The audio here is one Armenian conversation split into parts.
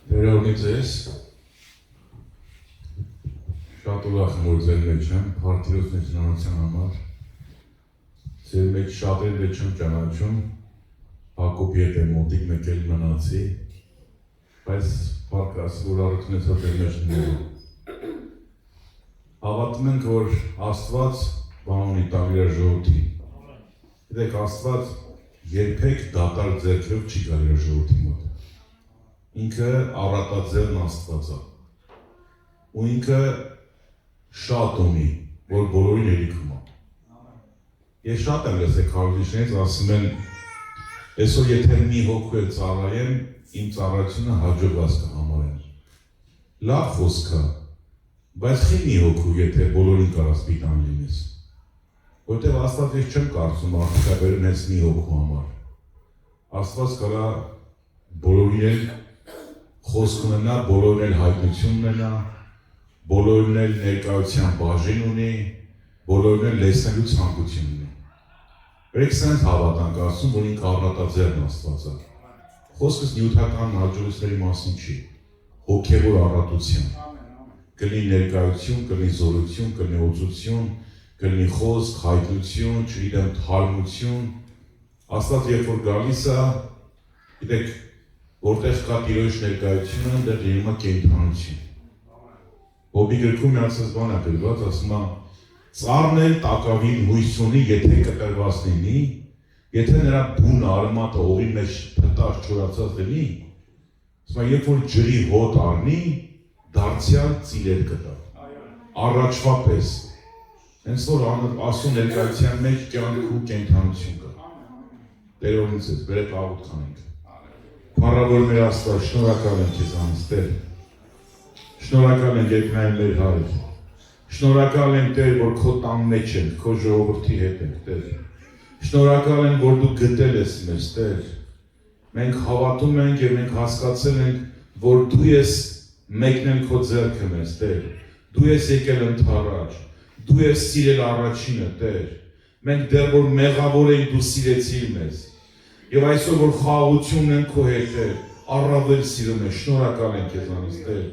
Վերողնից ես, շատ ուրախ եմ, որ ձեր մեջ եմ, պարտիրոս մեջնանության համար, ձեր մեջ շատեր մեջ եմ ճանաչում, Հակոբի հետ եմ մոտիկ մեկ էլ մնացի, բայց պարկ ասի, որ առությունեցա ձեր մեջ լինելու։ Հավատում ենք, որ Աստված բան ունի տալ իր ժողովրդին։ Գիտեք, Աստված երբեք դատարկ ձեռքերով չի գալ իր ժողովրդի մոտ։ Ինքը առատաձեռն Աստված է։ Ու ինքը շատ ունի, որ բոլորին երիքում է։ Ես շատ եմ լսել քարոզիչներից, ասում են, այսօր եթե մի հոգու էլ ծառայեմ, իմ ծառայությունը հաջողված կհամարեմ։ Լավ խոսք է, բայց խի մի հոգու, եթե բոլորին կարաս պիտան լինես։ Որտեղ Աստված ես չեմ կարծում աղթկաբերում հենց մի հոգու համար։ Աստված կարա բոլորին էլ խոսք ունենա, բոլորն էլ հայտնություն ունենա, բոլորն էլ ներկայության բաժին ունի, բոլորն էլ լեսնելու ցանկություն ունի։ Բերեք սենց հավատանք ասում, որ ինքը առատաձեռն Աստված է։ Խոսքս նյութական հաջողությունների մասին չի, հոգևոր առատության։ Կլինի ներկայություն, կլինի զորություն, կլինի օծություն, կլինի խոսք, հայտնություն, չգիտեմ, թարմություն։ Աստված երբ որ գալիս է, գիտեք, որտեղ կա Տիրոջ ներկայությունը, այնտեղ լինում է կենդանություն։ Հոբի գրքում միացած բան է գրված, ասում է, ծառն էլ տակավին հույս ունի, եթե կտրված լինի, եթե նրա բուն արմատը օղի մեջ փտար չորացած լինի, ասում է, երբ որ ջրի հոտ առնի, դարձյալ ծիրեր կտա։ Առաջվա պես։ Հենց որ ասում ներկայության մեջ կյանք ու կենդանություն կա։ Տերորից ես, բերեք աղոթք անենք։ Փառավոր մեր Աստված, շնորհակալ եմ քեզանից, Տեր։ Շնորհակալ եմ, երբ նայում մեր հայր։ Շնորհակալ եմ, Տեր, որ քո տան մեջ ենք, քո ժողովրդի հետ ենք, Տեր։ Շնորհակալ եմ, որ դու գտել ես մեզ, Տեր։ Մենք հավատում ենք եւ մենք հասկացել ենք, որ դու ես մեկնել քո ձեռքը մեզ, Տեր։ Դու ես եկել ընդառաջ։ Դու ես սիրել առաջինը, Տեր։ Մենք դեռ որ մեղավոր ենք, դու սիրեցիր մեզ։ Եվ այսօր որ խաղաղությունն են քո հետ, Տեր, առավել սիրում ես, շնորհակալ ենք քեզանից, Տեր։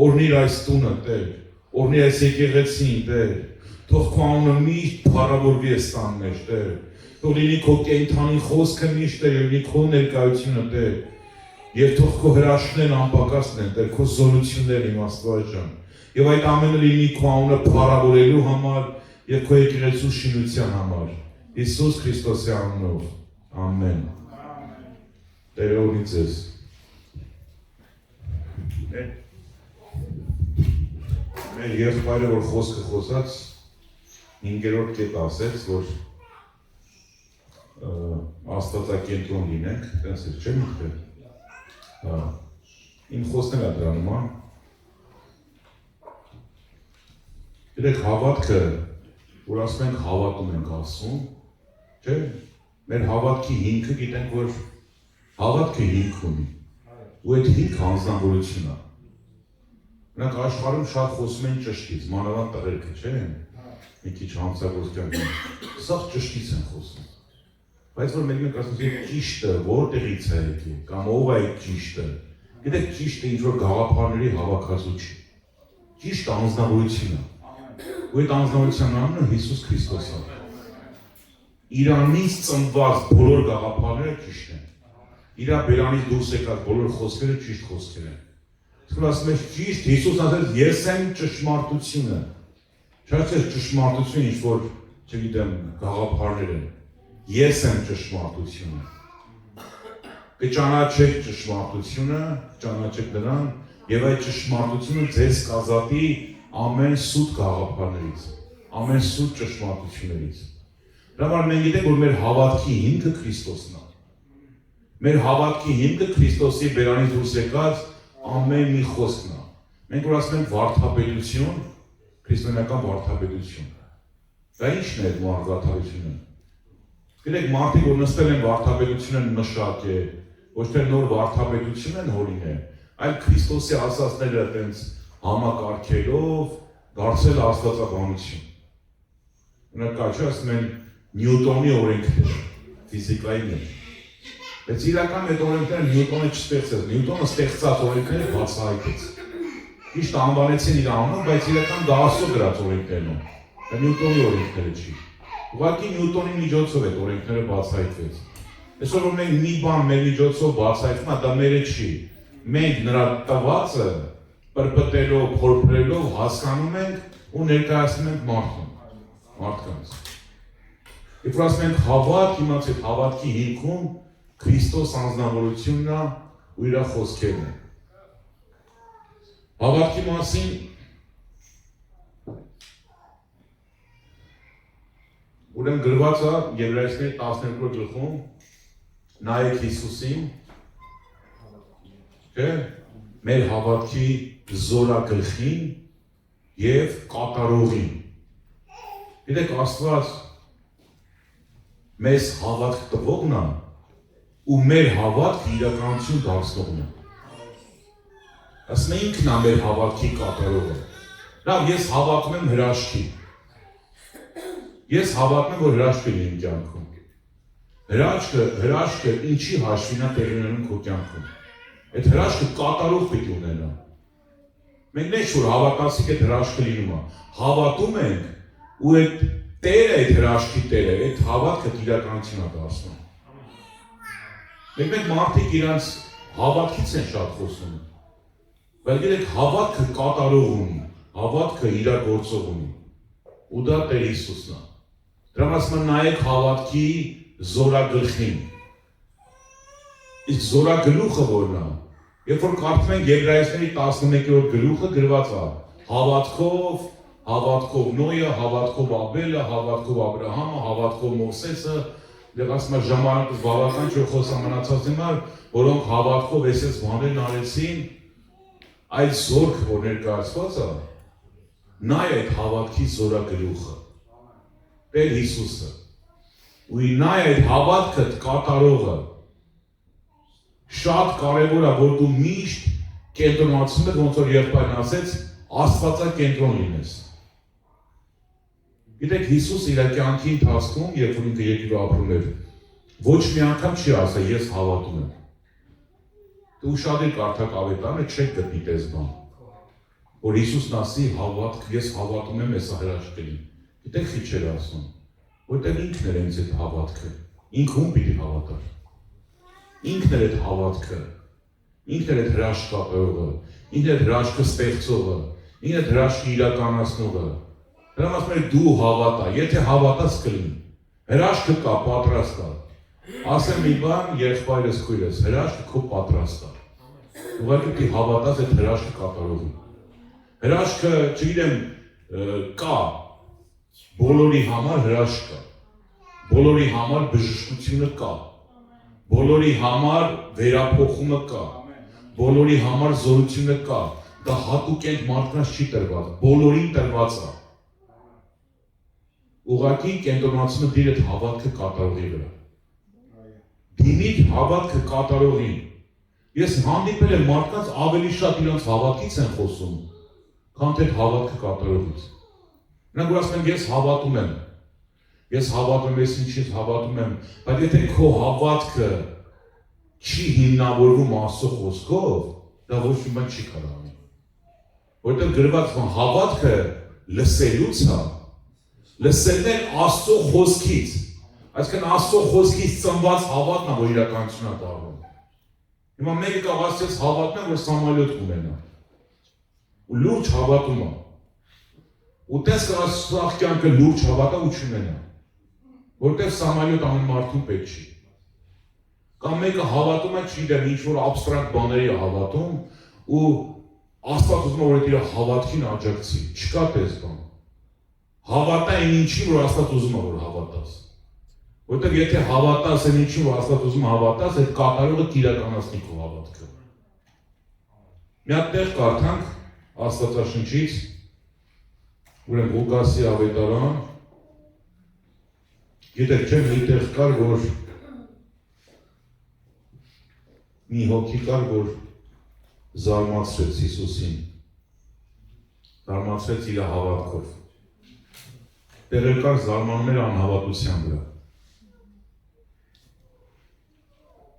Օրհնիր այս տունը, Տեր, օրհնիր այս եկեղեցին, Տեր, թող քո անունը միշտ փառավորվի այս տան մեջ, Տեր, թող լինի քո կենդանի խոսքը միշտ, Տեր, լինի քո ներկայությունը, Տեր, եւ թող քո հրաշքներն անպակասն են, Տեր, քո զորություններն իմ Աստված ջան, եւ այդ ամենը լինի քո անունը փառավորելու համար եւ քո եկեղեցու շինության համար, Հիսուս Քրիստոսի անունով, ամեն։ Տերը օրհնի ձեզ։ Մեր եղբայրը, որ խոսքը խոսած, 5-րդ կետ ասեց, որ աստվածակենտրոն լինենք, տենց էր, չեմ իքվել։ Իմ խոսքն է դրանում, Գիտեք, հավատքը, որ ասում ենք հավատում ենք ասում, չէ՞, մեր հավատքի հիմքը գիտենք, որ հավատքը հիմք ունի, ու այդ հիմքը անձնավորություն է։ Նրանք աշխարհում շատ խոսում են ճշտից, մանավանդ տղերքը, չէ՞, մի քիչ հանցագործական, սա ճշտից են խոսում։ Բայց որ մենք ասում ենք ճիշտը որտեղից է եկել, կամ ով է այդ ճիշտը։ Գիտեք, ճիշտը ինչ որ գաղափարների հավաքածու չի։ Ճիշտ անձնավորություն է։ Ու այդ անձնավորության անունը Հիսուս Քրիստոս է։ Իրանից ծնված բոլոր գաղափարները ճիշտ են։ Իրա բերանից դուրս եկած բոլոր խոսքերը ճիշտ խոսքեր են։ Իսկ ասում ես ճիշտ, Հիսուս ասեց, ես եմ ճշմարտությունը։ Չէ՞ ճշմարտությունը ինչ որ, չգիտեմ, գաղափարներ են։ Ես եմ ճշմարտությունը։ Կճանաչեք ճշմարտությունը, ճանաչեք նրան, եւ այդ ճշմարտությունը ձեզ կազատի ամեն սուտ գաղափարներից, ամեն սուտ ճշմարտություններից։ Դրա համար մենք գիտենք, որ մեր հավատքի հիմքը Քրիստոսն է։ Մեր հավատքի հիմքը Քրիստոսի բերանից դուրս եկած ամեն մի խոսքն է։ Մենք որ ասում ենք վարդապետություն, քրիստոնեական վարդապետություն։ Դա ի՞նչն է այդ վարդապետությունը։ Գիտեք, մարդիկ որ նստել են վարդապետությունը մշակ է, ոչ թե նոր վարդապետություն են հորինել, այլ Քրիստոսի ասածները այդպես համակարգելով դարձել աստվածաբանություն։ Ունակա չէ ասում են Նյուտոնի օրենքները, ֆիզիկայի մեջ։ Բայց իրական այդ օրենքները Նյուտոնը չստեղծեց, Նյուտոնը ստեղծած օրենքները բացահայտեց։ Ճիշտ անվանեցին իր անունը, բայց իրական դա Աստծո գրած օրենքներն են։ Դա Նյուտոնի օրենքները չի։ Ուղղակի Նյուտոնի միջոցով այդ օրենքները բացահայտվեց։ Այսօր որ մենք մի բան մեր միջոցով բացահայտվում է, դա մերը չի։ Մենք նրա տվածը պրպտելով, փորփրելով հասկանում ենք ու ներկայացնում ենք մարդկանց։ Երբ որ ասում ենք հավատ, իմացեք հավատքի հիմքում Քրիստոս անձնավորությունն է ու իր խոսքերն են։ Հավատքի մասին ուրեմն գրված է Եբրայեցիների 12 գլխում նայեք Հիսուսին, մեր հավատքի զորագլխին եւ կատարողին։ Գիտեք Աստված մեզ հավատք տվողն է ու մեր հավատքը իրականություն դարձնողն է։ Ասում ինքն է մեր հավատքի կատարողը։ Լավ, ես հավատում եմ հրաշքի։ Ես հավատում եմ, որ հրաշք է իմ կյանքում։ Հրաշքը ինչի հաշվին է տեղի ունենում քո կյանքում։ Այդ հրաշքը կատարող պետք է ունենա։ Մենք նեշ որ հավատացիք այդ հրաշքը լինում է։ Հավատում ենք ու այդ Տերը այդ հրաշքի Տերը, այդ հավատքը իրականություն է դարձնում։ Մենք մարդիկ իրանց հավատքից են շատ խոսում։ Բայց գիտեք հավատքը կատարող ունի, հավատքը իրագործող ունի։ Ու դա Տեր Հիսուսն է։ Դրա մասին նայեք հավատքի զորագլխին։ Իսկ զորագլուխը որն է։ Երբ որ կարդում ենք Եբրայեցիների 11-րդ գլուխը գրված է հավատքով Նոյը, հավատքով Աբելը, հավատքով Աբրահամը, հավատքով Մովսեսը, դեռ ասում է ժամանակը բավական չէ խոսա մնացած հիմար, որոնք հավատքով այսպես բաներն արեցին, այդ զորքը որ ներկայացված է, նա է այդ հավատքի զորագլուխը, Տեր Հիսուսը, ու նա է այդ հավատքը կատարողը, շատ կարևոր է, որ դու միշտ կենտրոնացում ես, ոնց որ եղբայրն ասեց, աստվածակենտրոն լինես։ Գիտեք, Հիսուս իր կյանքի ընթացքում, երբ որ ինքը երկրի ապրում էր, ոչ մի անգամ չի ասել, ես հավատում եմ։ Դու ուշադիր կարդաք Ավետարանը, չեք գտնի տես բան, որ Հիսուսն ասի, ես հավատում եմ այս հրաշքին։ Գիտեք, ինչ էր ասում, որտեղ ինքն էր ինձ այդ հավատքը, ինքը ում պիտի հավատար։ Ինքն էր այդ հավատքը, ինքն էր այդ հրաշքատեղը, ինքն էր հրաշքը ստեղծողը, ինքն էր հրաշքը իրականացնողը։ Դրա մասին դու հավատա, եթե հավատաս կլինի, հրաշքը կա, պատրաստ է։ Ասեմ մի բան, եղբայրս քույրս, հրաշքը քո պատրաստ է։ Ուղղակի պիտի հավատաս այդ հրաշքը կատարողին։ Հրաշքը, չգիտեմ, կա, բոլորի համար հրաշք կա, բոլորի համար բժշկությունը կա, բոլորի համար վերափոխումը կա, բոլորի համար զորությունը կա, դա հատուկ ենք մարդկանց չի տրված, բոլորին տրված է։ Ուղղակի կենտրոնացումը դիր այդ հավատքը կատարողի վրա։ Դիմիդ հավատքը կատարողին։ Ես հանդիպել եմ մարդկանց ավելի շատ իրենց հավատքից են խոսում, քան թե հավատքը կատարողից։ Նրանք որ ասում են ես հավատում եմ, ես հավատում եմ, ինչից հավատում եմ, բայց եթե քո հավատքը չի հիմնավորվում Աստծո խոսքով, դա ոչ մի բան չի կարող անել։ Որտեղ գրված է հավատքը լսելուց է, լսելն է Աստծո խոսքից, այսինքն Աստծո խոսքից ծնված հավատն է, որ իրականություն է դառնում։ Հիմա մեկը կարող ասես հավատում է, որ սամալյոտ կունենա, ու լուրջ հավատում է, ու տես կա կյանքը լուրջ հավատա ու չունենա, որտեղ սամալյոտ ամեն մարդու պետք չի։ Կամ մեկը հավատում է, չգիտեմ, ինչ-որ աբստրակտ բաների է հավատում, ու Աստված ուզում է, որ իր հավատքին աջակցի, չկա տես բան։ Հավատա այն ինչին, որ Աստված ուզում է, որ հավատաս։ Որտեղ եթե հավատաս այն ինչին, որ Աստված ուզում է հավատաս, այդ կատարողը կիրականացնի քո հավատքը։ Մի հատ տեղ կարդանք Աստվածաշնչից, ուրեմն Ղուկասի ավետարան, գիտեք չէ, մի տեղ կար, որ մի հոգի կար, որ զարմացրեց Հիսուսին, զարմացրեց իր հավատքով։ Տեղը կար զարմանում էր անհավատության վրա։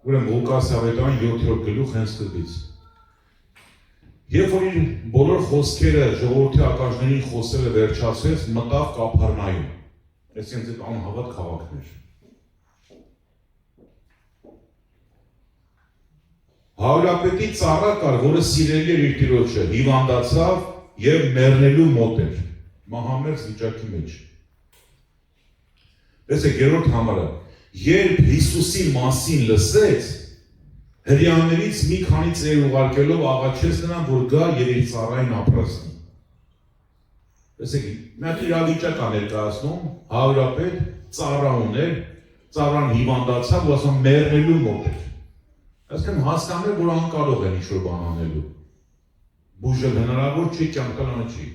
Ուրեմն Ղուկաս ավետարան 7-րդ գլուխ հենց սկզբից։ Երբ որ իր բոլոր խոսքերը ժողովրդի ականջներին խոսելը վերջացրեց, մտավ Կափառնայում։ Այսինքն այդ անհավատ քաղաքներ։ Հավրապետի ծառա կար, որը սիրելի էր իր տիրոջը, հիվանդացավ եւ մեռնելու մոտ էր։ Մահամերձ վիճակի մեջ։ Տեսեք, երրորդ համարը, երբ Հիսուսի մասին լսեց, հրեաներից մի քանի ծեր ուղարկելով աղաչեց նրան, որ գա եւ իր ծառային ապրասնի։ Տեսեք, նա իրավիճակ է ներկայացնում, Հավրապետ ծառա ուներ, ծառան հիվանդացավ ու ասում մեռնելու մոտ էր։ Այսինքն հասկանալ, որ անկարող են ինչ-որ բան անելու։ Բուժել հնարավոր չի, ճանաչել չի,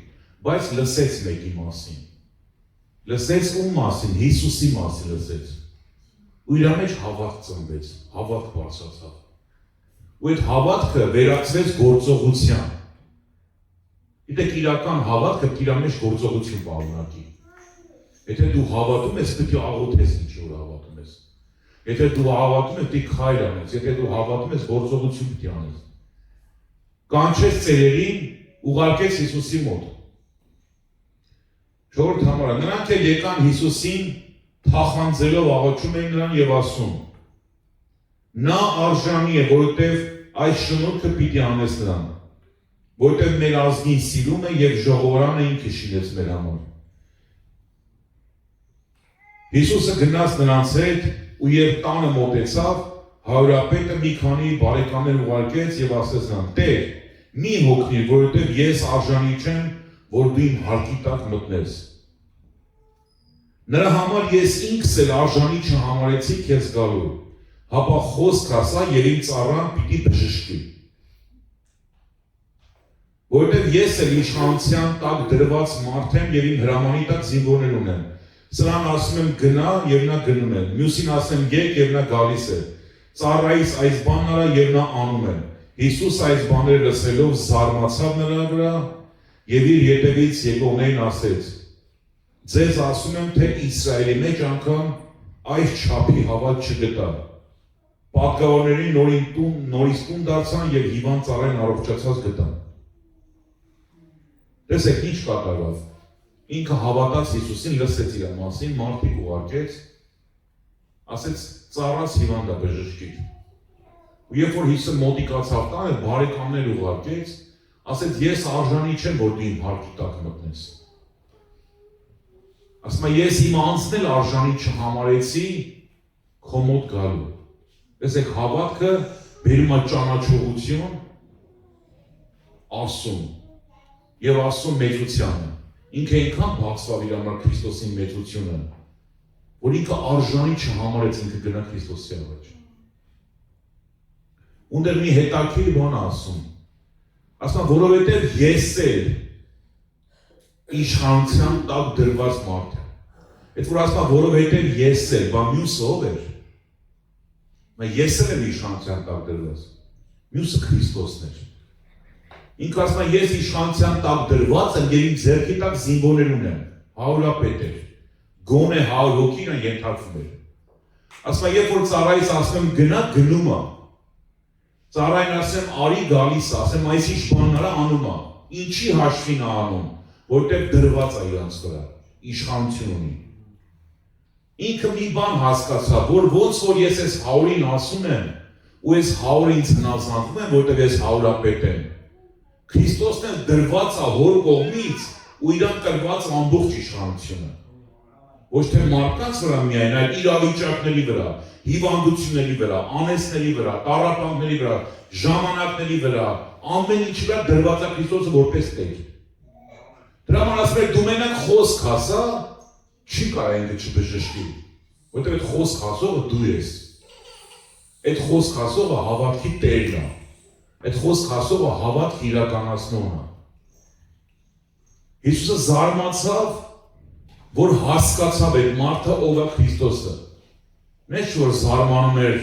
բայց լսեց մեկի մասին։ Լսեց ում մասին, Հիսուսի մասին լսեց։ Ու իր մեջ հավատք ծնվեց, հավատք բարձրացավ։ Ու այդ հավատքը վերածվեց գործողության։ Գիտեք, իրական հավատքը իր մեջ գործողություն պարունակի։ Եթե դու հավատում ես, պետք է աղոթես ինչ որ հավատում ես։ Եթե դու հավատում ես, պետք է քայլ անես, եթե դու հավատում ես, գործողություն պետք է անես։ Կանչեց ծերերին, ուղարկեց Հիսուսի մոտ։ Չորրորդ համարը, նրանք էլ եկան Հիսուսին թախանձելով աղոչում էին նրան եւ ասում. նա արժանի է, որովհետեւ այս շնորհքը պիտի անես նրան, որովհետեւ մեր ազգին սիրում է եւ ժողովրանը ինքը շինեց մեր համար։ Հիսուսը գնաց նրանց հետ ու երբ տանը մոտեցավ, Հավրապետը մի քանի բարեկամներ ուղարկեց եւ ասեց նրան. Տեր, մի հոգնիր, որովհետեւ ես արժանի չեմ, որ դու իմ հարկի տակ մտնես։ Նրա համար ես ինքս էլ արժանի չհամարեցի քեզ գալու, հապա խոսք ասա եւ իմ ծառան պիտի բժշկի։ Որովհետեւ ես էլ իշխանության տակ դրված մարդ եմ եւ իմ հրամանի տակ զինվորներ ունեմ։ Սրան ասում եմ գնա եւ նա գնում է, մյուսին ասեմ եկ եւ նա գալիս է։ Ծառայիս այս բանն արա եւ նա անում է։ Հիսուս այս բաները լսելով զարմացավ նրա վրա եւ իր ետևից եկողներին ասեց. Ձեզ ասում եմ, թե Իսրայելի մեջ անգամ այս չափի հավատ չգտա։ Պատգամավորներին նորից տուն դարձան եւ հիվանդ ծառային առողջացած գտան։ Տեսեք ինչ կատարավ։ Ինքը հավատաց Հիսուսին, լսեց իր մասին, մարդիկ ուղարկեց, ասեց ծառաս հիվանդ է բժշկիր։ Ու երբ որ Հիսուսը մոտիկացավ տանը, բարեկամներ ուղարկեց, ասեց ես արժանի չեմ, որ դու իմ հարկի տակ մտնես։ Ասում է ես իմ անձն էլ արժանի չհամարեցի քո մոտ գալու։ Տեսեք հավատքը բերում է ճանաչողություն, ասում եւ ասում մեծությանը։ Ինքը այնքան բացվավ իր համար Քրիստոսի մեծությունը, որ ինքը արժանի չհամարեց ինքը գնա Քրիստոսի առաջ։ Ունդեր մի հետաքրքիր բան ասում։ Ասում որովհետև ես էլ իշխանության տակ դրված մարդ եմ։ Այդ որ ասում որովհետև ես էլ, բա մյուսը ով էր։ Ես էլ եմ իշխանության տակ դրված։ Մյուսը Քրիստոսն էր։ Ինքը ասում է ես իշխանության տակ դրված եմ եւ իմ ձեռքի տակ զինվորներ ունեմ։ Հավրապետ էր։ Գոնե 100 հոգին ենթարկվում էր։ Ասում է երբ որ ծառայից ասում եմ գնա, գնում է։ Ծառային ասեմ արի գալիս է, ասեմ այս ինչ բանն արա անում է։ Ինչի հաշվին է անում, որտեղ դրված է իրանց վրա, իշխանություն ունի։ Ինքը մի բան հասկացավ, որ ոնց որ ես այս 100-ին ասում եմ, ու այս 100-ը ինձ հնազանդվում եմ, որտեղ ես հավրապետ եմ։ Քրիստոսն էլ դրված է հոր կողմից ու իրան տրված ամբողջ իշխանությունը։ Ոչ թե մարդկանց վրա միայն, այլ իրավիճակների վրա, հիվանդությունների վրա, անեցների վրա, տառապանքների վրա, ժամանակների վրա, ամեն ինչի վրա դրված է Քրիստոսը որպես Տեր։ Դրա համար ասում եմ դու մենակ խոսք ասա, չի կարող ինքը չբժշկի, որտեղ այդ խոսք ասողը դու ես։ Այդ խոսք ասողը հավատքի Տերն է։ Այդ խոսք ասողը հավատք իրականացնողն է։ Հիսուսը զարմացավ, որ հասկացավ այդ մարդը ով է Քրիստոսը։ Մեջ որ զարմանում էր,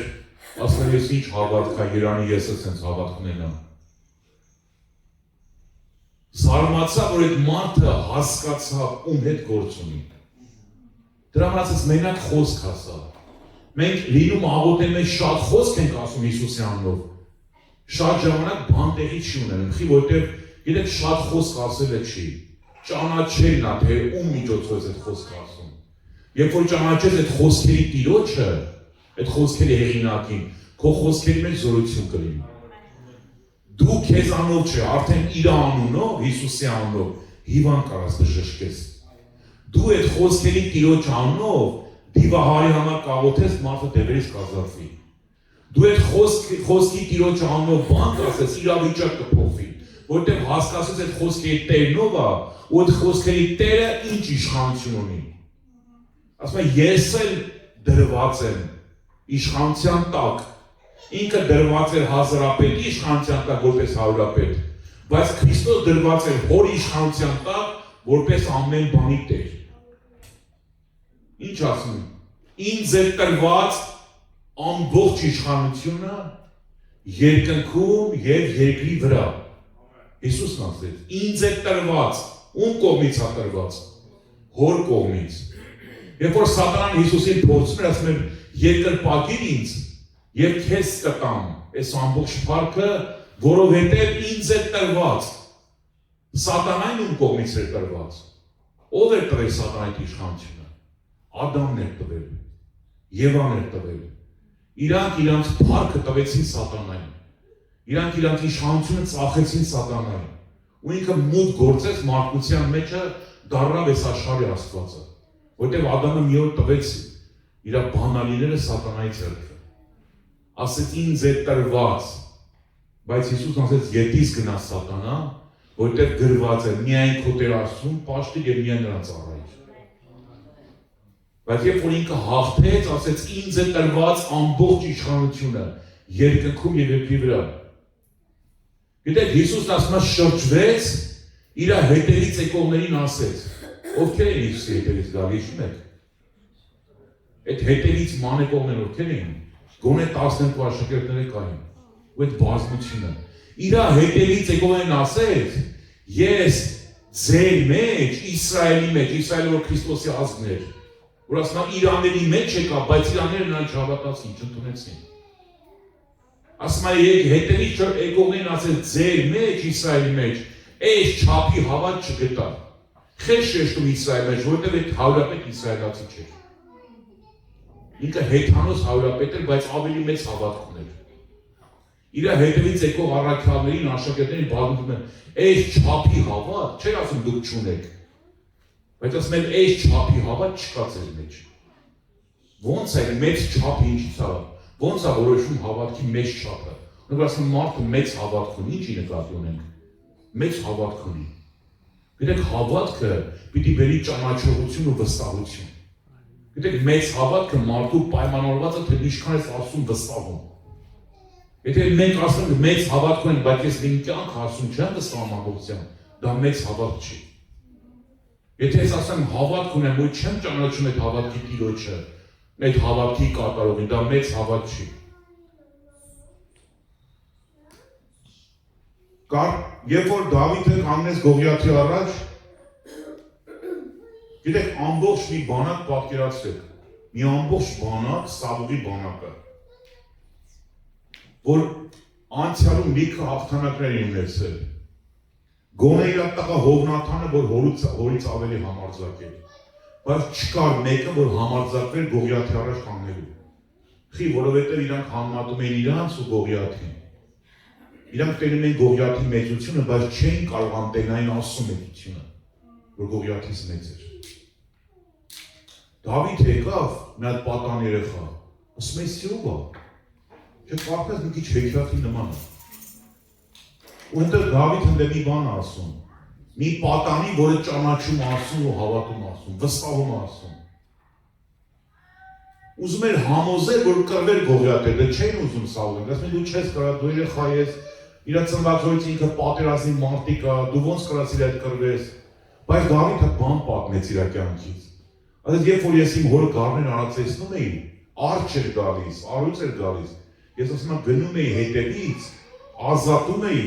ասում ես ինչ հավատք է, Երանի ես ասենց հավատք ունենամ։ Զարմացավ, որ այդ մարդը հասկացավ ում հետ գործ ունի։ Դրա համար ասես մենակ խոսք ասա։ Մենք լինում աղոթել մեջ շատ խոսք ենք ասում Հիսուսի անունով։ Շատ ժամանակ բան տեղի չի ունենում, որովհետև գիտեք շատ խոսք ասելը չի։ Ճանաչելն է, թե ում միջոցով է այդ խոսքը ասում։ Երբ որ ճանաչես այդ խոսքերի տիրոջը, այդ խոսքերի հեղինակին, քո խոսքերի մեջ զորություն կլինի։ Դու քեզանով չէ, արդեն իր անունով, Հիսուսի անունով հիվանդ կարաս բժշկես։ Դու այդ խոսքերի տիրոջ անունով դիվահարի համար կաղոթես, մարդը դեպերից կազատվի։ Դու այդ խոսքի տիրոջ անունով բան կասես, իրավիճակ կփոխվի, որտեղ հասկացես այդ խոսքերի տերն ով է, ու այդ խոսքերի տերը ինչ իշխանություն ունի։ Ասում եմ, ես էլ դրված եմ իշխանության տակ, ինքը դրված էր հազարապետի իշխանության տակ որպես հարյուրապետ, բայց Քրիստոս դրված էր հոր իշխանության տակ որպես ամեն բանի տեր։ Ինչ ասում եմ, ինձ է տրված ամբողջ իշխանությունը երկնքում և երկրի վրա։ Հիսուսն ասեց, ինձ է տրված, ում կողմից է տրված, հոր կողմից։ Երբ որ սատանան Հիսուսին փորձում էր, ասում էր, երկրպագիր ինձ և քեզ կտամ այս ամբողջ փառքը, որովհետև ինձ է տրված։ Սատանային ում կողմից էր տրված։ Ով էր տվել սատանայի իշխանությունը։ Ադամն էր տվել, Եվան էր տվել։ Իրանք իրանց փառքը տվեցին սատանային։ Իրանք իրանք իշխանությունը ծախեցին սատանային։ Ու ինքը մուտք գործեց մարդկության մեջը դառնավ այս աշխարհի աստվածը։ Որտեղ Ադամը մի օր տվեց իր բանալիները սատանայի ձեռքը։ Ասեց ինձ է տրված, բայց Հիսուսն ասեց ետից գնա սատանա, որտեղ գրված է միայն քո Տեր Աստծուն պաշտիր և միայն նրան ծառայիր։ Բայց երբ որ ինքը հաղթեց, ասեց ինձ է տրված ամբողջ իշխանությունը երկնքում և երկրի վրա։ Գիտեք, Հիսուսն ասում է շրջվեց, իր հետևից եկողներին ասեց, ովքեր են Հիսուսի հետևից գալի, հիշում եք։ Այդ հետևից մանեկողներն ովքեր էին, գոնե 12 աշակերտները կային, ու այդ բազմությունը։ Իր հետևից եկողներին ասեց, ես ձեր մեջ, Իսրայելի մեջ, Իսրայելը որ Քրիստոսի ազգն էր, որ ասում է իրաների մեջ եկա, բայց իրաները նրան չհավատացին, չընդունեցին։ Ասում է հետևից եկողներին ասեց ձեր մեջ, Իսրայելի մեջ, այս չափի հավատ չգտա։ Խեր շեշտում Իսրայելի մեջ, որովհետև այդ հարյուրապետ իսրայելացի չէր։ Ինքը հեթանոս հարյուրապետ էր, բայց ավելի մեծ հավատք ուներ։ Իր հետևից եկող առաքյալներին, աշակերտներին բազմում են, այս չափի հավատ, չէր ասում դուք չունեք, բայց ասում են այս չափի հավատ չկա ձեր մեջ։ Ոնց է մեծ չափը ինչից է, ոնց է որոշում հավատքի մեծ չափը։ Նույնիսկ ասում մարդը մեծ հավատք ունի, ինչի նկատի ունենք։ Մեծ հավատք ունի։ Գիտեք, հավատքը պիտի բերի ճանաչողություն ու վստահություն։ Գիտեք, մեծ հավատքը մարդու պայմանավորված է, թե ինչքան ես Աստծուն վստահում։ Եթե մենք ասում ենք մեծ հավատք ունենք, բայց ես իմ կյանք Աստծուն չեմ վստահում ամբողջությամբ, դա մեծ հավատք չի։ Եթե ես ասեմ հավատք ունեմ, որ չեմ ճանաչում այդ հավատքի տիրոջը, այդ հավատքի կատարողին, դա մեծ հավատք չի։ Երբ որ Դավիթը կանգնեց Գողիաթի առաջ, գիտեք, ամբողջ մի բանակ պատկերացրեք, մի ամբողջ բանակ, Սավուղի բանակը, որ անցյալում լիքը հաղթանակներ էին ունեցել։ Գոնե իր տղա Հովնաթանը, որ հորից ավելի համարձակ էր, բայց չկար մեկը, որ համարձակվեր Գողիաթի առաջ կանգնելու։ Որովհետև իրանք համեմատում էին իրանց ու Գողիաթին։ Իրանք տենում են Գողիաթի մեծությունը, բայց չէին կարող տենել այն Աստծո մեծությունը, որ Գողիաթից մեծ էր։ Դավիթ եկավ, մի հատ պատան երեխա, ասում է ով է։ Չէ, կարծես մի քիչ հեքիաթի նման է։ Ու այնտեղ Դավիթը մի բան ասում, մի պատանի, որը ճանաչում Աստծուն ու հավատում Աստծուն, վստահում Աստծուն։ Ուզում էր համոզել, որ կռվեր Գողիաթը, դե չէին ուզում Սավուլին, ասում են դու չես կարա, դու երեխա ես, իր ծնվածորից ինքը պատերազմի մարտիկ է, դու ոնց կարաս իր հետ կռվես։ Բայց Դավիթը բան պատմեց իր կյանքից։ Ասեց, երբ որ ես իմ հորը գառներն արածեցնում էի, արջ էր գալիս, առյուծ էր գալիս, ես ասում եմ գնում էի հետևից, ազատում էի։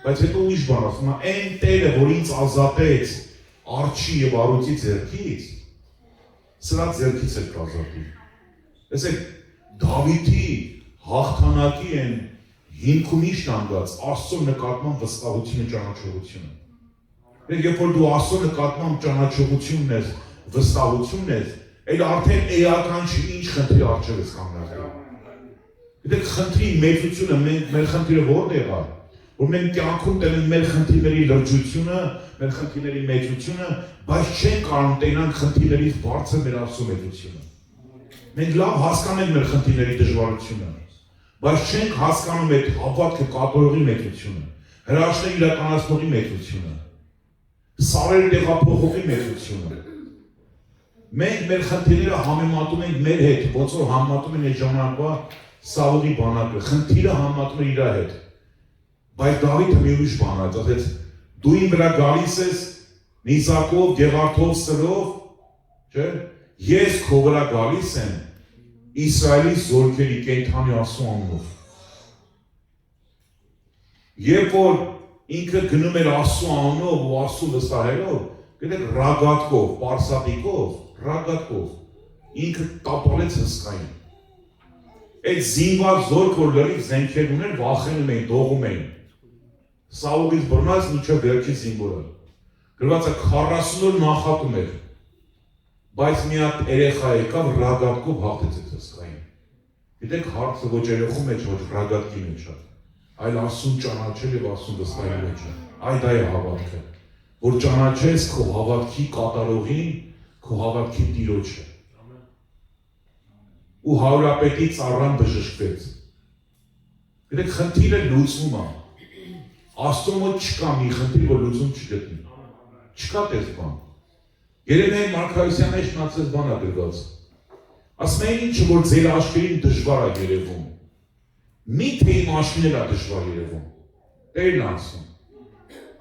Բայց հետո ուրիշ բան ասում եմ, այն Տերը, որ ինձ ազատեց արջի եւ առյուծի ձեռքից, սրա ձեռքից էր կազատի։ Տեսեք, Դավիթի հաղթանակի են հիմքում ինչ կանգած Աստծո նկատմամբ վստահությունը, ճանաչողությունը։ Երբ որ դու Աստծո նկատմամբ ճանաչողություն ունես, վստահություն ունես, այլ արդեն էական չի ինչ խնդրի առջև ես կանգնած։ Գիտեք, խնդրի մեծությունը, մեր խնդիրը որտեղ է, որ մենք կյանքում տենենք մեր խնդիրների լրջությունը, մեր խնդիրների մեծությունը, բայց չենք կարող տենանք խնդիրներից բարձր մեր Աստծո մեծությունը։ Մենք լավ հասկանենք մեր խնդիրների դժվարությունը, բայց չենք հասկանում այդ հավատքը կատարողի մեծությունը, հրաշքներ իրականացնողի մեծությունը, սարերը տեղափոխողի մեծությունը։ Մենք մեր խնդիրները համեմատում ենք մեր հետ, ոնց որ համեմատում են այդ ժամանակվա Սաուլի բանակը, խնդիրը համեմատում է իր հետ։ Բայց Դավիթը մի ուրիշ բան է, ասեց, դու իմ վրա գալիս ես նիզակով, գեղարդով, սրով, չէ՞։ Ես քո վրա գալիս եմ Իսրայելի զորքերի կենդանի Աստծո անունով։ Երբ որ ինքը գնում էր Աստծո անունով ու Աստծո վստահելով, գիտեք, ռագատկով, պարսատիկով, ինքը տապալեց հսկային։ Այդ զինված զորք, որ լրիվ զենքեր ուներ, վախենում էին, դողում էին։ Սաուլից բռնած մինչև վերջի զինվորը։ Գրված է 40 օր նախատում էր, բայց մի հատ երեխա եկավ ռագատկով հաղթեց այդ հսկային։ Գիտեք, հարցը ոչ երեխու մեջ, ոչ ռագատկի մեջ է, այլ Աստծուն ճանաչել եւ Աստծուն վստահել մեջ է։ Այդ է հավատքը, որ ճանաչես քո հավատքի կատարողին, քո հավատքի Տիրոջը։ Ու հարուրապետի ծառան բժշկվեց։ Գիտեք, խնդիրը լուծվում է։ Աստծո մոտ չկա մի խնդիր, որ լուծում չգտնի։ Չկա տես բան։ Երեմիայի Մարգարոսյանի մեջ մնացած բան է գրված։ Ասում են ինչը որ ձեր աշխարհին դժվար է երևում։ Միթե իմ աշխարհին է դժվար երևում։ Տերն ասում։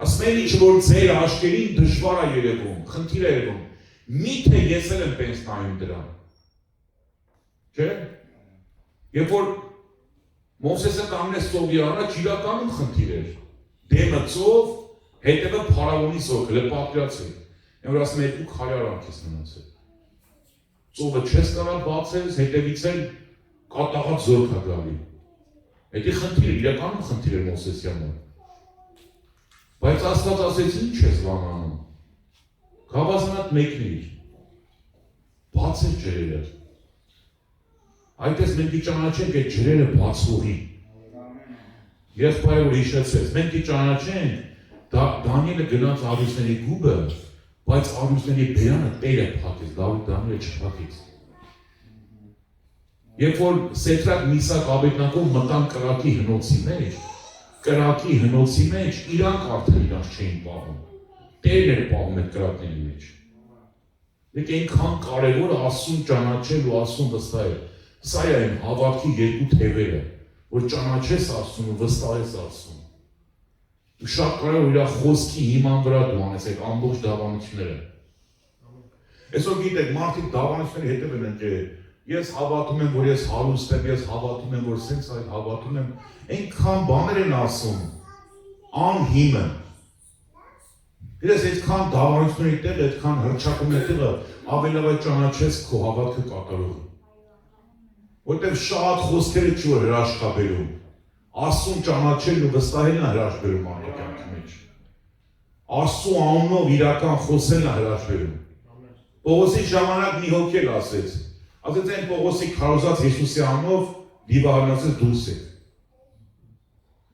Ասում են ինչը որ ձեր աշխարհին դժվար է երևում, խնդիր է երևում։ Միթե ես էլ եմ պենց նայում դրան։ Չէ՞։ Երբ որ Մովսեսը կանգնեց ծովի առաջ, իրականում խնդիր էր։ Դեմը ծով, հետևը փարավոնի զորքը, պատկերացրեք։ Որ ասում են դու քարարանք ես մնացել։ Ծովը չես կարող բացել, հետևից էլ կատաղած զորք է գալի։ Դա խնդիր է, իրականում խնդիր է Մովսեսյանը։ Բայց Աստված ասեց ինչ ես վանանում։ Գավազանդ մեկնիր։ Բացել ջրերը։ Այդպես մենք ճանաչենք այդ ջրերը բացողին։ Եղբայրը որ հիշեցրեց, մենք ճանաչենք Դանիելը գնաց առյուծների գուբը, բայց առյուծների բերանը Տերը փակեց, Դանիելը չփակեց։ Երբ որ Սեդրակ, Միսակ, Աբեդնագոն մտան կրակի հնոցի մեջ, իրանք արդեն իրանք չէին պահում։ Տերն էր պահում այդ կրակների մեջ։ Դեք այնքան կարևոր է Աստծուն ճանաչել ու Աստծուն վստահել։ Սա է այն հավատքի երկու թևերը, որ ճանաչես Աստծուն ու վստահես Աստծուն։ Ու շատ կարևոր իր խոսքի հիման վրա դու անես այդ ամբողջ դավանությունները։ Այսօր գիտեք, մարդիկ դավանությունների հետև են ընկել։ Ես հավատում եմ, որ ես հարուստ եմ, ես հավատում եմ, որ սենց այդ հավատում եմ, այնքան բաներ են ասում, անհիմն։ Դες այդքան դավանությունների տեղ, այդքան հռչակումների տեղը ավելի լավ ճանաչես քո հավատքը կատարողը։ Որտեղ շատ խոսքերը չի որ հրաշք է բերում։ Աստծուն ճանաչելն ու վստահելն է հրաշք բերում մարդկյանքի մեջ։ Աստծու անունով իրական խոսելն է հրաշք բերում։ Պողոսի ժամանակ մի հոգի ասեց, ասեց այն Պողոսի քարոզած Հիսուսի անունով դիվահարն ասեց դուրս եք։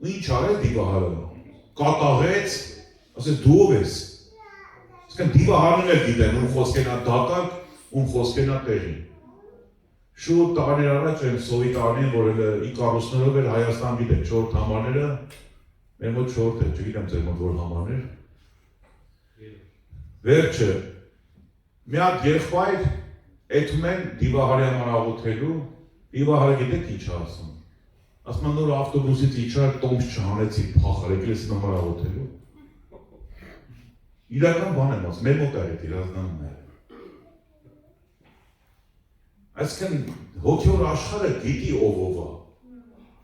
Ու ինչ արեց դիվահարը։ Կատաղեց, ասեց դու ով ես։ Իսկն դիվահարն էլ գիտեն, ում խոսքենա դատակ, ում խոսքենա տեղին։ Շուտ տարիներ առաջ այն սովետարին, որ Իկարուսներով էր Հայաստան գիտեք 4 համարները, մեր մոտ 4 էր, չգիտեմ ձեր մոտ որ համարներ։ Վերջը, մի հատ եղբայր էթում են դիվահարի համար աղոթելու, դիվահարը գիտեք ինչ ասում։ Ասում են նոր ավտոբուսից իջար տոմս չհանեցի փախար, եկրեսին համար աղոթելու։ Իրական բան եմ ասում, մեր մոտ է այդ իրազդանում է։ Այսինքն հոգևոր աշխարհը գիտի ով է։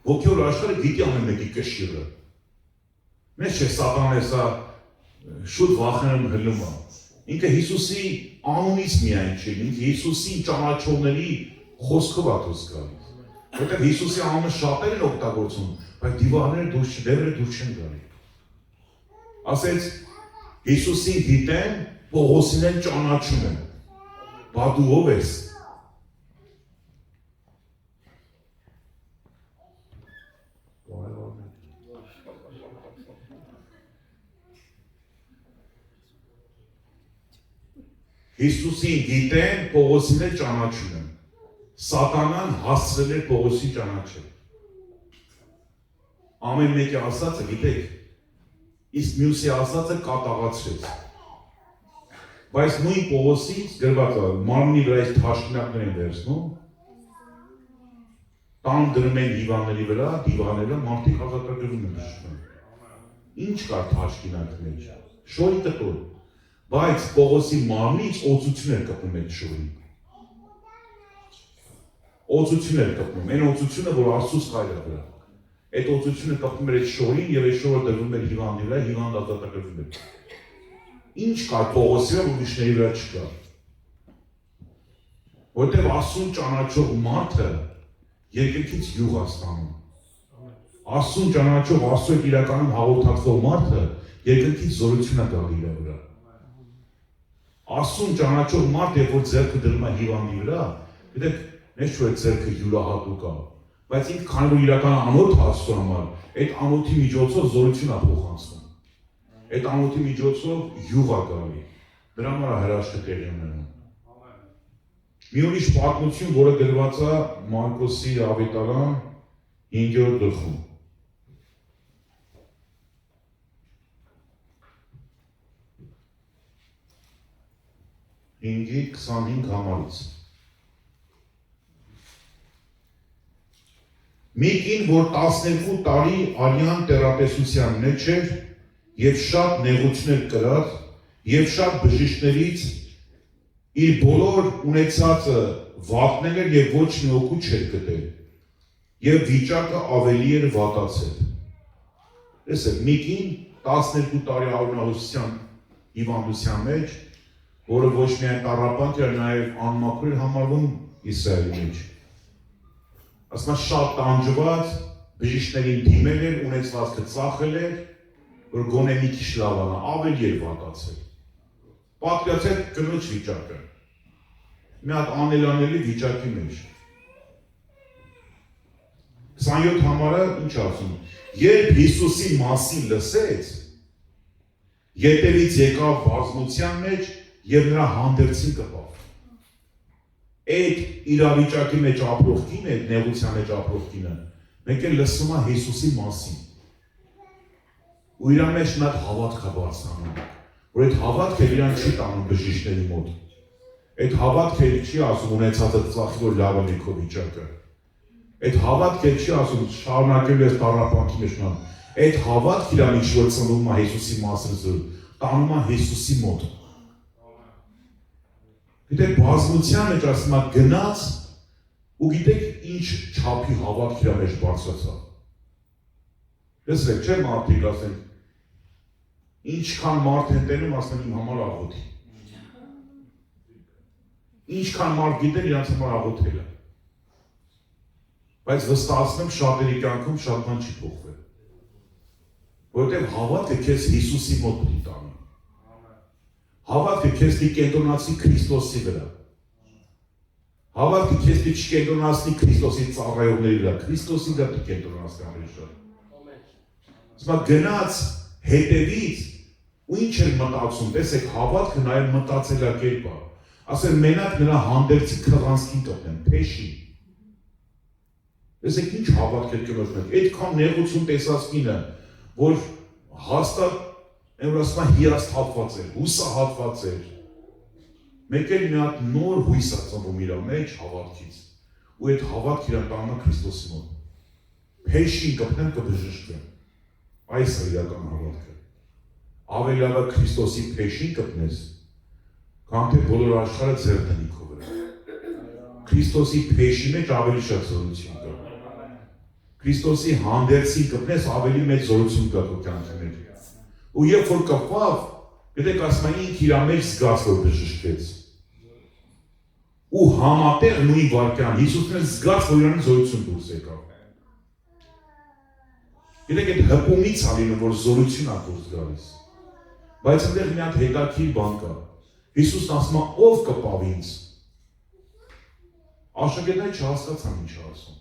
Հոգևոր աշխարհը գիտի ամեն մեկի կշիռը։ Մեզ չէ սատանան էսա շուտ վախենում հլում է։ Ինքը Հիսուսի անունից միայն չէ, ինքը Հիսուսին ճանաչողների խոսքով աթոս գալիս։ Որտեղ Հիսուսի անունը շատեր են օգտագործում, բայց դիվանները դուրս չեն գալի։ Ասեց Հիսուսին գիտեն, Պողոսին են ճանաչում են։ Բա դու ով ես։ Հիսուսին գիտեն, Պողոսին են ճանաչում են։ Սատանան հասցրել էր Պողոսին ճանաչել։ Ամեն մեկի ասածը գիտեք, իսկ մյուսի ասածը կատաղացրեց։ Բայց նույն Պողոսից գրված է, մարմնի վրա այս թաշկինակներ են վերցնում, տան դրում են հիվանդների վրա, հիվանդները մարդիկ ազատագրվում են դժվար։ Ինչ կար թաշկինակի մեջ։ Շորի կտոր։ Բայց Պողոսի մարմնից օծություն էր կպնում այդ շորին։ Օծություն էր կպնում, այն օծությունը, որ Աստծուց կայր է վրա։ Այդ օծությունը կպնում էր այդ շորին եւ այդ շորը դրվում էր հիվանդի վրա, հիվանդը ազատագրվում էր։ Ինչ կար Պողոսի վրա, ուրիշների վրա չկա։ Որտեղ Աստծուն ճանաչող մարդը երկրքից յուղ է ստանում։ Աստծուն ճանաչող, Աստծու հետ իրականում հաղորդակցող մարդը երկրքից զորություն է գալի իր վրա։ Աստծուն ճանաչող մարդ, երբ որ ձեռքը դրում է հիվանդի վրա, գիտեք, մեծ չէ ձեռքը յուրահատուկ է, բայց ինքը քանի որ իրական անոթ է Աստծու համար, այդ անոթի միջոցով զորություն է փոխանցվում։ Այդ անոթի միջոցով յուղ է գալի։ Դրա համար է հրաշքը տեղի ունենում։ Մի ուրիշ պատմություն, որը գրված է Մարկոսի ավետարան 5-րդ գլխում։ 5:25 համարից։ Մի կին, որ 12 տարի արյան տեղատեսության մեջ էր եւ շատ նեղություններ կրած եւ շատ բժիշկներից իր բոլոր ունեցածը վատնել էր եւ ոչ մի օգուտ չէր գտել եւ վիճակը ավելի էր վատացել։ Տեսեք, մի կին 12 տարի արյունահոսության հիվանդության մեջ, որը ոչ միայն տառապանք էր, նաեւ անմաքուր էր համարվում Իսրայելի մեջ։ Ասма շատ տանջված, բժիշկներին դիմել էր, ունեցվածքը ծախել էր, որ գոնե մի քիչ լավանա, ավելի էր վատացել։ Պատկերացրեք կնոջ վիճակը։ Մի հատ անելանելի վիճակի մեջ։ 27 համարը ինչ ասում։ Երբ Հիսուսի մասին լսեց, ետևից եկավ բազմության մեջ եւ նրա հանդերձին կպավ։ Այդ իրավիճակի մեջ ապրող կինը, այդ նեղության մեջ ապրող կինը, մեկ էլ լսում է Հիսուսի մասին։ Ու իր մեջ նա հավատք է բարձրանում, որ այդ հավատքը իրան չի տանում բժիշկների մոտ։ Այդ հավատքը չի ասում ունեցածը ծախի, որ լավ է քո վիճակը։ Այդ հավատքը չի ասում շարունակելու ես տառապանքի մեջ մնալ։ Այդ հավատքը իրան ինչ-որ ծնվում է Հիսուսի մասին, տանում է Հիսուսի մոտ։ Գիտեք, բազմության մեջ ասում է գնաց ու գիտեք ինչ չափի հավատք իր մեջ բարձրացավ։ Տեսեք, չէ՞ մարդիկ ասեն, ինչքան մարդ են տենում, ասեն իմ համար աղոթի։ Ինչքան մարդ գիտեն, իրանց համար աղոթել է։ Բայց վստահացնեմ շատերի կյանքում շատ բան չի փոխվել։ Որտեղ հավատքը քեզ Հիսուսի մոտ պիտի տանի։ Հավատքը քեզ պիտի կենտրոնացնի Քրիստոսի վրա։ Հավատքը քեզ պիտի չկենտրոնացնի Քրիստոսի ծառայողների վրա, Քրիստոսի վրա պիտի կենտրոնացնի ավելի շատ։ Ասма գնաց հետևից ու ինչ էր մտածում, տեսեք, հավատքը նաև մտածելակերպ է։ Ասեն մենակ նրա հանդերձի քղանցքին կտնեն, փեշի։ Տեսեք ինչ հավատք է կնոջ մեջ, այդքան նեղություն տեսած կինը, որ հաստատ այն որ ասում է հիասթափված էր, հուսահատված էր։ Մեկ էլ մի հատ նոր հույս է ծնվում իր մեջ հավատքից։ Ու այդ հավատքը իրան տանում է Քրիստոսի մոտ։ Փեշին կպնեն կբժշկվեն։ Այս է իրական հավատքը։ Ավելի լավ է Քրիստոսի փեշին կպնես, քան թե բոլոր աշխարհը ձեռ դնի քո վրա։ Քրիստոսի փեշի մեջ ավելի շատ զորություն կա։ Քրիստոսի հանդերձին կպնես, ավելի մեծ զորություն կա քո կյանքի մեջ։ Ու երբ որ կպավ, գիտեք ասում են ինքը իր մեջ զգաց որ բժշկվեց։ ու համատեղ նույն վարքյան Հիսուսն էլ զգաց, որ իրան զորություն դուրս եկավ։ Գիտեք, այդ հպումից ա լինում, որ զորություն ա դուրս գալիս։ Բայց այնտեղ մի հատ հետաքրքիր բան կա։ Հիսուսն ասում է, ով կպավ ինձ։ Աշակերտները չհասկացան ինչ ասում։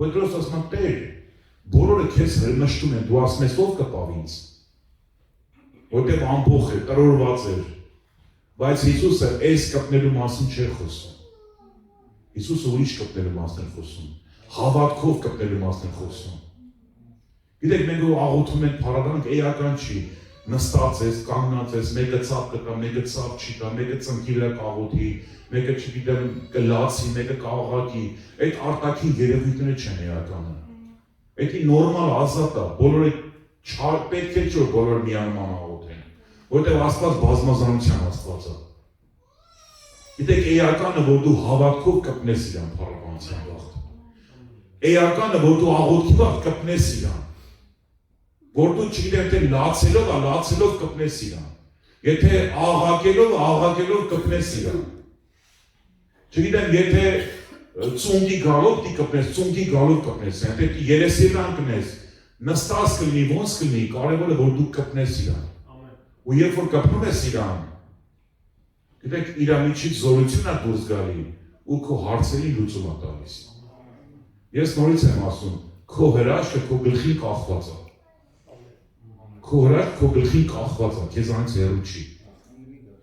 Պետրոս ասում է, Տեր, բոլորը քեզ նշտում են, դու ասում ես, ով կպավ ինձ։ Որտեղ ամբողջ է, տրորված էր։ Բայց Հիսուսը այս կպնելու մասին չէր խոսում։ Հիսուսը ուրիշ կպնելու մասին էր խոսում։ Հավատքով կպնելու մասին էր խոսում։ Գիտեք, մենք որ աղոթում ենք փառաբանանք, էական չի։ Նստած ես, կանգնած ես, մեկը ցավ կտա, մեկը ցավ չի տա, մեկը ծնկի վրա կաղոթի, մեկը չգիտեմ կլացի, մեկը կաղաղակի։ Այդ արտաքին երևույթները չեն էականը։ Դա նորմալ ազատ է, բոլորը պետք է չէ որ բոլորը միանման աղոթեն, որտեղ Աստված բազմազանության Աստված է։ Գիտեք, էականը որ դու հավատքով կպնես իրան փառաբանության վաղտ։ Էականը որ դու աղոթքի վաղտ կպնես իրան։ Որ դու չգիտեմ թե լացելով կպնես իրան։ Եթե աղաղակելով կպնես իրան։ Չգիտեմ, եթե ծունգի գալով կպնես, եթե երեսիրան կնես, նստած կլինի, ոնց կլինի, կարևորը որ դու կպնես իրան։ Ու երբ որ կպնում ես իրան, գիտեք, իր միջից զորություն է դուրս գալի ու քո հարցերի լուծում է տալիս։ Ես նորից եմ ասում, քո հրաշքը քո գլխին կախված է։ Քո հրաշքը քո գլխին կախված է, քեզանից հեռու չի։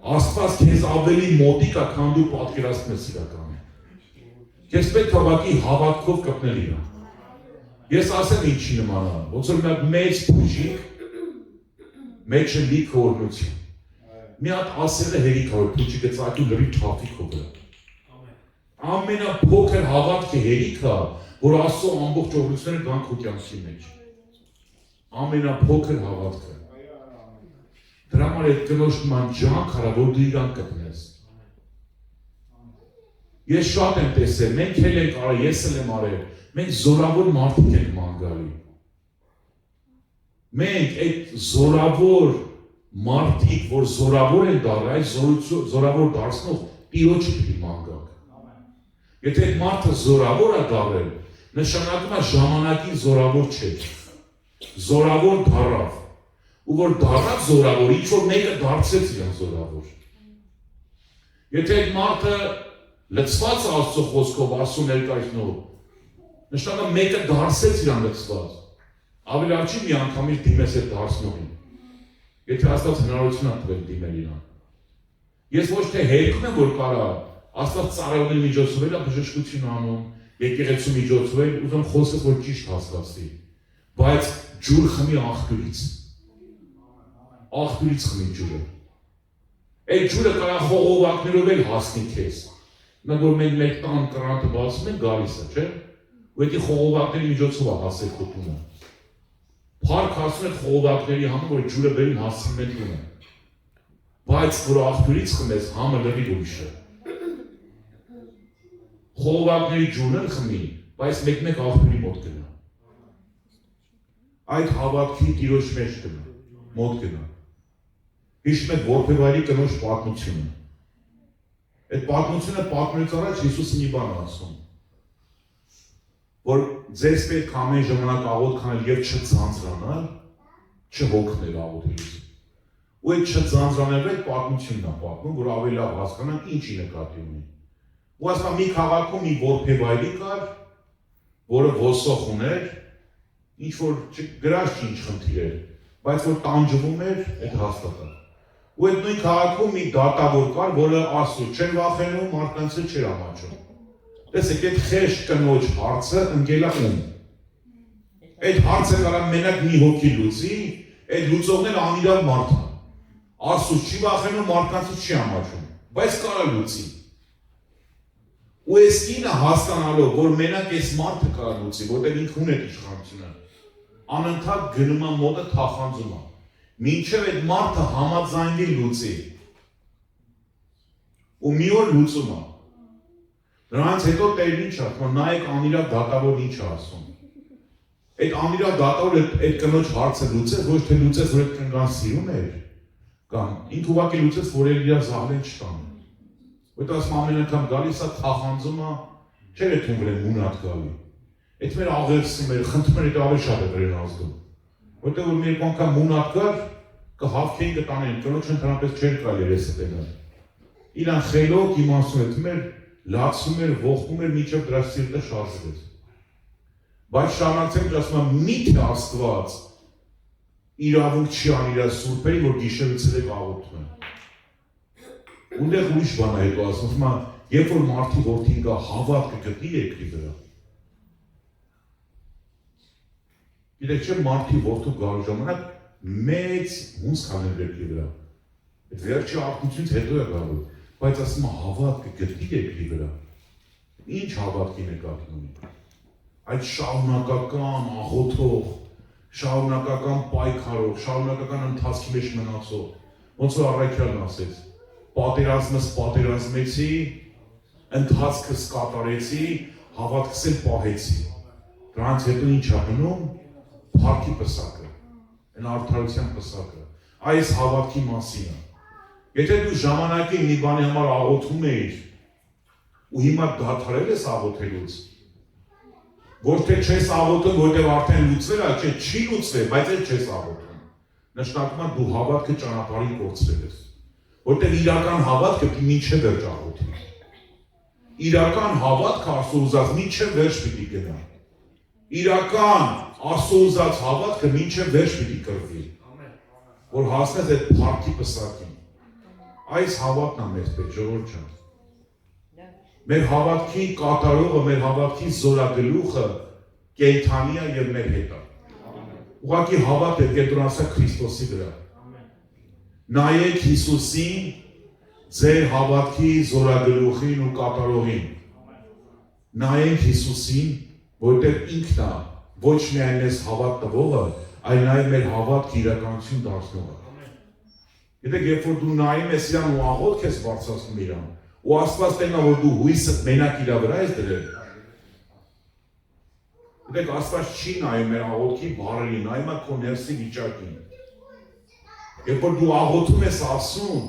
Աստված քեզ ավելի մոտիկ է, քան դու պատկերացնում ես իրականում։ Քեզ պետք է ուղղակի հավատքով կպնել իրան։ Ես ասեմ ինչի նման է, ոնց որ մի մեծ փուժիկ մեջը լիք օրնություն։ Մի հատ ասելը հերիք է, որ փուժիկը ծակի լրի թափիկով է։ Ամենափոքր հավատքը հերիք է, որ Աստծո ամբողջ օրհնությունները գան քո կյանքի մեջ։ Ամենափոքր հավատքը։ Դրա համար այդ կնոջ նման ջանք արա, որ դու իրան կպնես։ Ես շատ եմ տեսել, մենք էլ ենք արել, ես էլ եմ արել, մենք զորավոր մարդիկ ենք ման գալի։ Մենք այդ զորավոր մարդիկ, որ զորավոր են դառել, այդ զորավոր դարձնող Տիրոջը պիտի ման գաք։ Եթե այդ մարդը զորավոր է դառել, նշանակում է ժամանակին զորավոր չէ։ Զորավոր դառավ։ Ու որ դառավ զորավոր, ինչ որ մեկը դարձեց իրան զորավոր։ Եթե այդ մարդը լցված Աստծո խոսքով ասում ներկայացնող, նշանակում մեկը դարձեց իրան լցված։ Ավելի լավ չի մի անգամից դիմես այդ դարձնողին։ Եթե Աստված հնարավորություն է տվել դիմել իրան։ Ես ոչ թե հերքում եմ, որ կարա Աստված ծառայողների միջոցով էլ բժշկություն անում, եկեղեցու միջոցով էլ ուզում խոսես, որ ճիշտ հասկացվի։ Բայց ջուր խմի աղբյուրից խմի ջուրը։ Այդ ջուրը կարա խողովակներով էլ հասնի քեզ։ Նա որ մենք մեկ տան կրանտը բացում ենք գալիս է, չէ՞։ Ու դա խողովակների միջոցով է հասել քո տունը։ Փառք ասում են խողովակների համար, որ ջուրը բերին հասցնում են տունը։ Բայց որ աղբյուրից խմես, համը լրի ուրիշ է։ Խողովակների ջուրն խմի, բայց մեկ աղբյուրի մոտ գնա։ Այդ հավատքի Տիրոջ մեջ գնա, մոտ գնա։ Հիշում եք որբևայրի կնոջ պատմությունը։ Այդ պատմությունը պատմելուց առաջ Հիսուսը մի բան ասում, որ ձեզ պետք ամեն ժամանակ աղոթ քանել եւ չձանձրանալ, չհոգնել աղոթելուց։ Ու այդ չձանձրանալու այդ պատմությունն է պատմում, որ ավելի լավ հասկանանք ինչի նկատի ունի։ Ու ասում մի քաղաքում մի որբևայրի կար, որը ոսող ուներ, ինչ որ գրած չի ինչ խնդիր էր, բայց որ տանջվում էր այդ հաստատը։ Ու այդ նույն քաղաքում մի դատավոր կար, որը Աստծո չէր վախենում, մարդկանցը չէր ամաչում։ Տեսեք, այդ խեղճ կնոջ հարցը ընկել է ում։ Այդ հարցը կարա մենակ մի հոգի լուծի, այդ լուծողն էլ անիրավ մարդ է։ Աստծո չի վախենում, մարդկանցը չի ամաչում, բայց կարա լուծի։ Ու այս կինը հասկանալով, որ մենակ այս մարդը կարա լուծի, որտեղ ինքը ունի իշխանությունը, անընդհատ գնում է մոտը թախանձում է։ Մինչև այդ մարդը համաձայնվի լուծի։ Ու մի օր լուծում է։ Նրանց հետո Տերն ինչ ասում, նայեք անիրավ դատավոր ինչ է ասում։ Այդ անիրավ դատավորը այդ կնոջ հարցը լուծեց, ոչ թե լուծեց, որ այդ կնկան սիրում էր, կամ ինքը ուղղակի լուծեց, որ էլ իր զահլեն չտան։ Որտեղ ասում ամեն անգամ գալիս է թախանձում է, չէր է թվում վրեն մունատ գալի։ Այդ մեր աղերսում էր, խնդրում էր այդ ավելի շատ է վրեն ազդում։ Որտեղ որ մի երկու անգամ մունատ գար, կհավքեին կտանեն, կնոջ ընդհանրապես չէր կարելի երեսը տենալ։ Իրան խելոք իմացում էր, թվում էր, լացում էր, ողբում էր, մինչև դրա սիրտը շարժվեց։ Բայց շարունակեցեք ասում եմ, միթե Աստված իրավունք չի անի իր սուրբերին, որ գիշերից ցերեկ աղոթում են։ Ունդեղ ուրիշ բան է հետո ասում, երբ որ մարդի որդին գա հավատքը գտնի երկրի վրա։ Գիտեք չէ, մարդի որդու գալու ժամանակ մեծ հունց քանել երկրի վրա։ Այդ վերջի աղբությունից հետո է գալու, բայց ասում է հավատքը գտնի երկրի վրա։ Ինչ հավատքի նկատի ունի։ Այդ շարունակական աղոթող, շարունակական պայքարող, շարունակական ընթացքի մեջ մնացող, ոնց որ Առաքյալն ասեց, պատերազմս պատերազմեցի, ընթացքս կատարեցի, հավատքս էլ պահեցի։ Դրանց հետո ինչ է մնում, փառքի պսակը, այն արդարության պսակը, այս հավատքի մասին է։ Եթե դու ժամանակին մի բանի համար աղոթում էիր, ու հիմա դադարել ես աղոթելուց, որ թե չես աղոթում, որտեղ արդեն լուծվել է, չէ, չի լուծվել, բայց էլ չես աղոթում։ Նշանակում է դու հավատքը ճանապարհին կորցրել ես։ Որտեղ իրական հավատքը մինչև վերջ աղոթի։ Իրական հավատքը Աստծո ուզած մինչև վերջ պիտի գնա։ Իրական Աստծո ուզած հավատքը մինչև վերջ պիտի կրվի։ Որ հասնես այդ փառքի պսակին։ Այս հավատն է մեզ պետք, ժողովուրդ ջան։ Մեր հավատքի կատարողը, մեր հավատքի զորագլուխը կենդանի է եւ մեր հետ է։ Ուղղակի հավատը կենտրոնացած Քրիստոսի վրա։ Նայեք Հիսուսին, ձեր հավատքի զորագլուխին ու կատարողին։ Նայենք Հիսուսին, որտեղ ինքն է ոչ միայն ես հավատ տվողը, այլ նաև մեր հավատքի իրականություն դարձնողը։ Գիտեք, երբ որ դու նայում ես իրան ու աղոթք ես բարձրացնում իրան, ու Աստված տենա, որ դու հույսդ մենակ իրա վրա ես դրել։ Գիտեք, Աստված չի նայում մեր աղոթքի բառերին, նայում է քո ներսի վիճակին։ Երբ որ դու աղոթում ես Աստծուն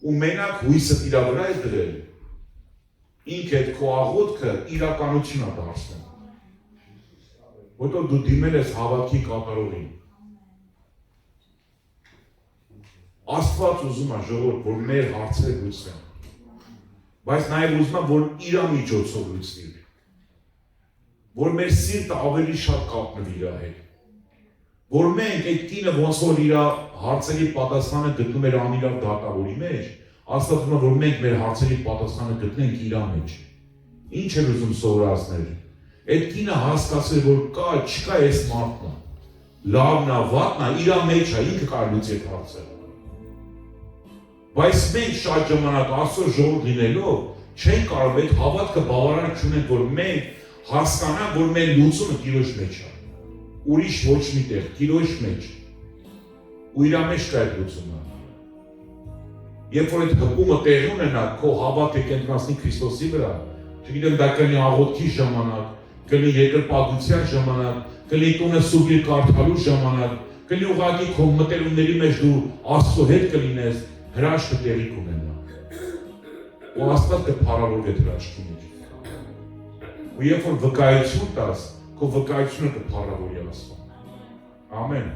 ու մենակ հույսդ իրա վրա ես դրել, ինքը այդ քո աղոթքը իրականություն է դարձնում։ Որտեղ դու դիմել ես հավատքի կատարողին։ Աստված ուզում է ժողովուրդ, որ մեր հարցերը լուծվեն։ Բայց նաև ուզում է, որ իր միջոցով լուծվի։ Որ մեր սիրտը ավելի շատ կապնվի իր հետ։ Որ մենք այդ կինը ոնց որ իր հարցերի պատասխանը գտնում էր անիրավ դատավորի մեջ, Աստված ուզում է, որ մենք մեր հարցերի պատասխանը գտնենք իր մեջ։ Ինչ է ուզում սովորացնել։ Այդ կինը հասկացել որ կա, չկա այս մարդն։ Լավն է, վատն է, իր մեջ է, ինքը կարող լուծի այդ հարցը։ Բայց մենք շատ ժամանակ Աստծո ժողովուրդ լինելով չենք կարող այդ հավատքը բավարար չունենք, որ մենք հասկանանք, որ մեր լուծումը Տիրոջ մեջ է։ Ուրիշ ոչ մի տեղ, Տիրոջ մեջ։ Ու իր մեջ կա այդ լուծումը։ Երբ որ այդ հպումը տեղի ունենա, քո հավատը կենտրոնացնի Քրիստոսի վրա, չգիտեմ դա կլինի աղոթքի ժամանակ, կլինի երկրպագության ժամանակ, կլինի տունը սուրբի կարդալու ժամանակ, կլինի ուղղակի քո մտերումների մեջ դու Աստծո հետ կլինես, հրաշքը տեղի կունենա։ Ու Աստված կփառավորվի հրաշքի մեջ։ Ու երբ որ վկայություն տաս, քո վկայությունը կփառավորի Աստծուն։ Ամեն։